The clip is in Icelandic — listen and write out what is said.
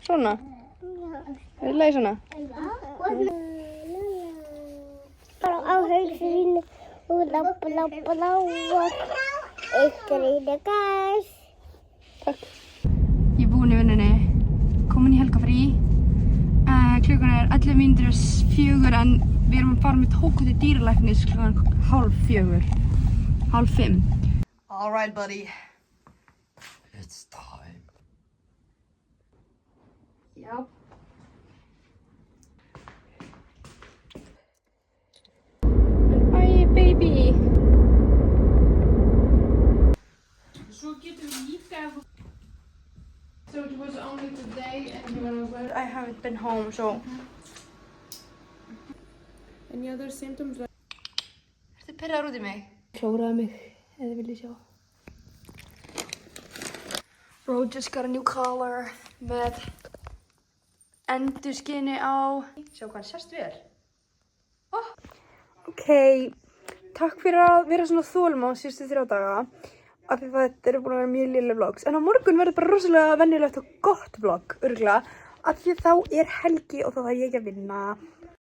Svona? Er þið leið svona? Bara á hausinu og labba ykkur í gas. Takk. Ég er búin í vinnunni, komin í helgafrí. Klukkan er 11:04 en við erum að fara með Tóku til dýralæknis klukkan 3:30. 4:30. All right, buddy. It's time. Já. Bye, baby. Svo getum við líka So it was only today and I haven't been home, so Any other symptoms? Ertu pirraður út í mig? Klóraði mig, ef þið viljið sjá. Bro just got a new collar með endurskinni á. Sjá hvað hann sést vel. Oh. Ok, takk fyrir að vera svona þolinmóð síðustu 3 daga. Af því að þetta eru búin að vera mjög léleg vlogs. En á morgun verður bara rosalega venjulegt og gott vlogg, örugglega. Af því að þá er helgi og þá þarf ég ekki að vinna.